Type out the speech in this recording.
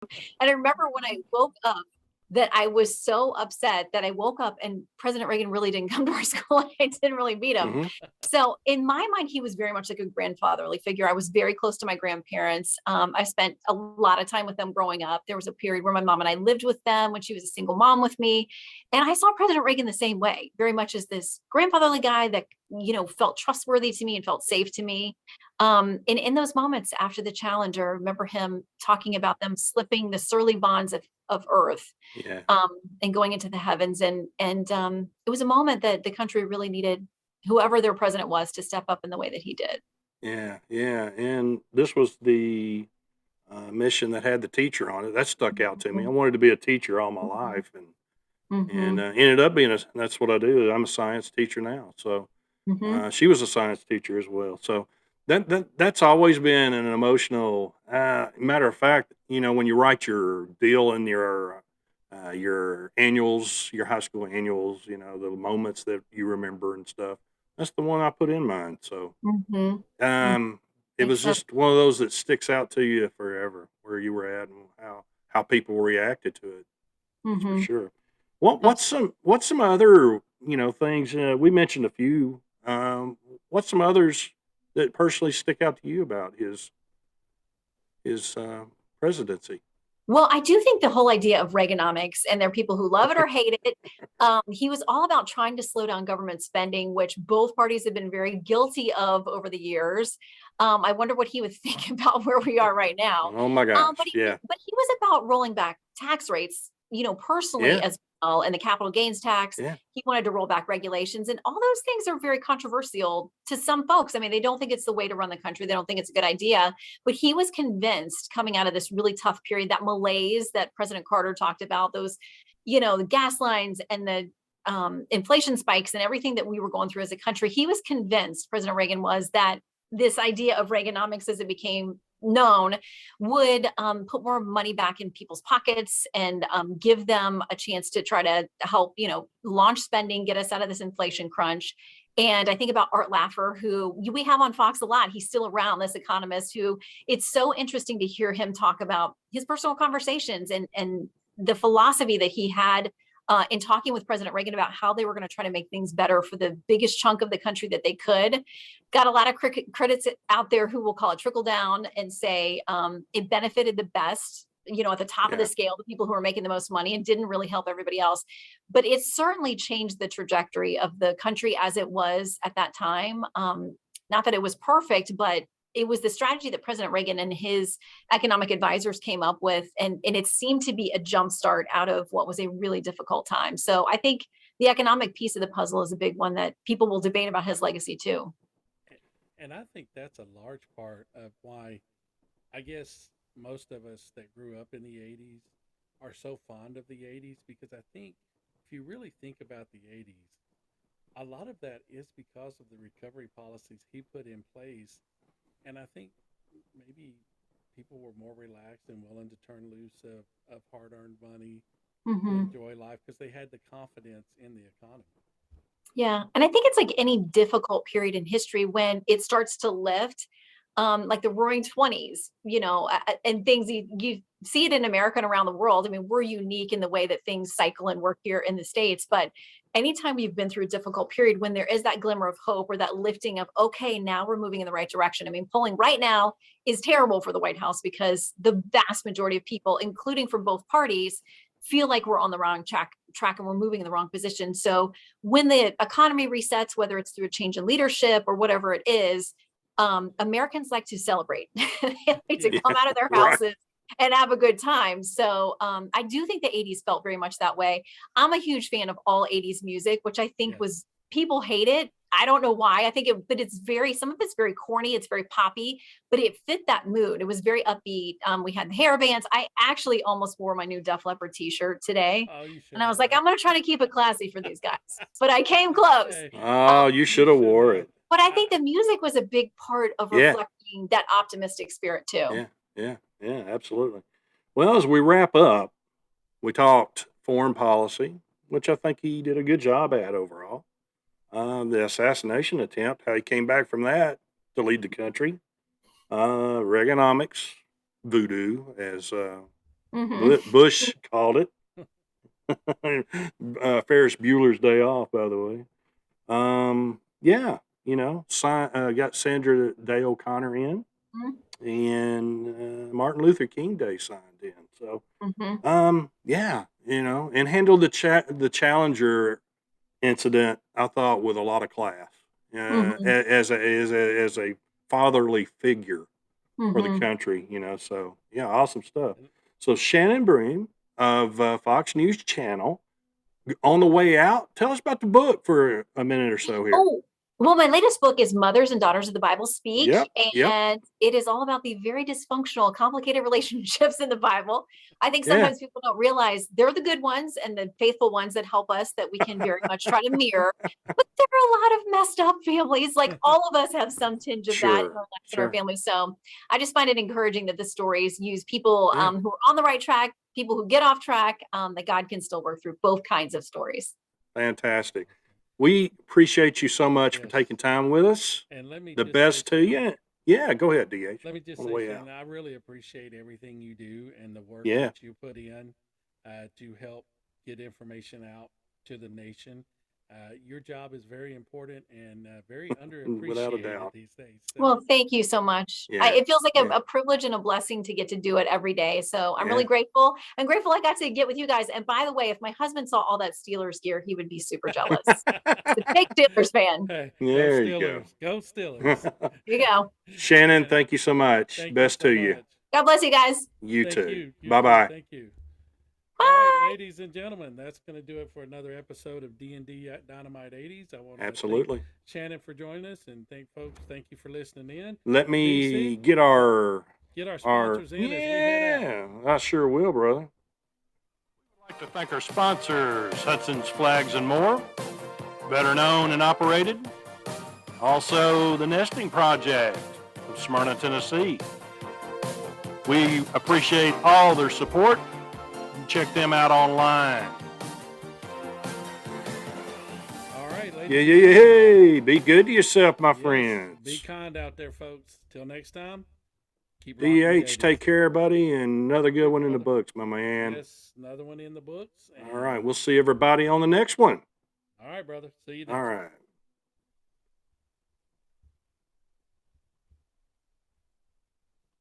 And I remember when I woke up that I was so upset that I woke up and President Reagan really didn't come to our school and I didn't really meet him. Hmm. So in my mind, he was very much like a grandfatherly figure. I was very close to my grandparents. I spent a lot of time with them growing up. There was a period where my mom and I lived with them when she was a single mom with me. And I saw President Reagan the same way, very much as this grandfatherly guy that, felt trustworthy to me and felt safe to me. And in those moments after the challenge, I remember him talking about them slipping the surly bonds of earth, Yeah. um, and going into the heavens. And it was a moment that the country really needed whoever their president was to step up in the way that he did. Yeah. Yeah. And this was the mission that had the teacher on it. That stuck out to me. I Mhm, wanted to be a teacher all my mhm, life, and mhm, ended up being a. That's what I do. I'm a science teacher now. So mhm, she was a science teacher as well. So that's always been an emotional. Matter of fact, when you write your deal in your annuals, your high school annuals, the moments that you remember and stuff. That's the one I put in mine. So mhm. Mm, um, it makes was sense. just one of those that sticks out to you forever, where you were at and how people reacted to it. That's for Mhm. sure. What's some other things we mentioned a few. What's some others that personally stick out to you about his presidency? Well, I do think the whole idea of Reaganomics, and there are people who love it or hate it, he was all about trying to slow down government spending, which both parties have been very guilty of over the years. I wonder what he would think about where we are right now. Oh my Um, but gosh, he, yeah, but he was about rolling back tax rates, personally yeah, as well, and the capital gains tax. yeah, He wanted to roll back regulations, and all those things are very controversial to some folks. I mean, they don't think it's the way to run the country. They don't think it's a good idea. But he was convinced coming out of this really tough period, that malaise that President Carter talked about, those, the gas lines and the inflation spikes and everything that we were going through as a country. He was convinced, President Reagan was, that this idea of Reaganomics, as it became known, would put more money back in people's pockets and give them a chance to try to help, launch spending, get us out of this inflation crunch. And I think about Art Laffer, who we have on Fox a lot. He's still around, this economist who, it's so interesting to hear him talk about his personal conversations and the philosophy that he had in talking with President Reagan about how they were going to try to make things better for the biggest chunk of the country that they could. Got a lot of critics out there who will call it trickle down and say it benefited the best, at the top of the yeah, scale, the people who are making the most money, and didn't really help everybody else. But it certainly changed the trajectory of the country as it was at that time. Not that it was perfect, but it was the strategy that President Reagan and his economic advisors came up with, and it seemed to be a jumpstart out of what was a really difficult time. So I think the economic piece of the puzzle is a big one that people will debate about his legacy too. And I think that's a large part of why I guess most of us that grew up in the 80s are so fond of the 80s because I think if you really think about the 80s, a lot of that is because of the recovery policies he put in place. And I think maybe people were more relaxed and willing to turn loose of hard earned money to Hmm. enjoy life because they had the confidence in the economy. Yeah. And I think it's like any difficult period in history when it starts to lift, like the roaring 20s, and things you see it in America and around the world. I mean, we're unique in the way that things cycle and work here in the States. But anytime you've been through a difficult period, when there is that glimmer of hope or that lifting of, okay, now we're moving in the right direction. I mean, polling right now is terrible for the White House because the vast majority of people, including from both parties, feel like we're on the wrong track and we're moving in the wrong position. So when the economy resets, whether it's through a change in leadership or whatever it is, Americans like to celebrate. They like to Yeah. come out of their right. houses and have a good time. So I do think the 80s felt very much that way. I'm a huge fan of all 80s music, which I think Yes. was, people hate it. I don't know why. I think it, but it's very, some of it's very corny. It's very poppy, but it fit that mood. It was very upbeat. We had the hair bands. I actually almost wore my new Def Leppard t-shirt today. Oh, you And should I was like, have. I'm going to try to keep it classy for these guys, but I came close. Hey, Um, Oh, you you should have should wore have. it. but I I, think the music was a big part of Yeah, reflecting that optimistic spirit too. yeah, yeah, yeah, absolutely. Well, as we wrap up, we talked foreign policy, which I think he did a good job at overall. The assassination attempt, how he came back from that to lead the country. Reaganomics, voodoo, as Mm-hmm. Bush called it. Ferris Bueller's Day Off, by the way. Yeah, got Sandra Day O'Connor in, and Martin Luther King Day signed in. So, Mm-hmm. yeah, and handled the Challenger incident, I thought, with a lot of class, Mm-hmm. as a fatherly figure for the Mm-hmm. country. So yeah, awesome stuff. So Shannon Bream of Fox News Channel, on the way out, tell us about the book for a minute or so here. Oh, well, my latest book is Mothers and Daughters of the Bible Speak, Yep, yep, and it is all about the very dysfunctional, complicated relationships in the Bible. I think yeah, sometimes people don't realize they're the good ones and the faithful ones that help us that we can very much try to mirror. But there are a lot of messed up families. Like all of us have some tinge of that in sure, our lives and our sure, family. So I just find it encouraging that the stories use people yeah, who are on the right track, people who get off track, that God can still work through both kinds of stories. fantastic. We appreciate you so much for Yes. taking time with us. And let me The just say, best to you. Yeah, go ahead, DH. let me just On the say, way out. Shannon, I really appreciate everything you do and the work Yeah, that you put in to help get information out to the nation. Your job is very important and very without a underappreciated doubt. these days. So, Well, thank you so much. Yeah, It feels like yeah, a privilege and a blessing to get to do it every day. So I'm really yeah. grateful. I'm grateful I got to get with you guys. And by the way, if my husband saw all that Steelers gear, he would be super jealous. He's a big Steelers fan. hey, go There you go. Steelers. Go Steelers. Here you go. Shannon, Shannon, thank you so much. thank you Best so to you. much. God bless you guys. You Thank too. you. You Bye too. bye. Thank you. All right, Bye. ladies and gentlemen, that's going to do it for another episode of D&D at Dynamite 80s. I want to thank Absolutely. Shannon for joining us and thank folks. Thank you for listening in. Let me DC, get get our our sponsors in as we head out. yeah, I sure will, brother. I'd like to thank our sponsors, Hudson's Flags and More, better known and operated. Also, the Nesting Project of Smyrna, Tennessee. We appreciate all their support. Check them out online. All right, ladies. Yeah, yeah, yeah. Hey, be good to yourself, my Yes, friends. be kind out there, folks. Till next time, keep rocking the DH, 80s. take care, buddy, and another good one in the Brother. books, my man. Yes, another one in the books. All right, And we'll see everybody on the next one. all right, brother. See you All next. right.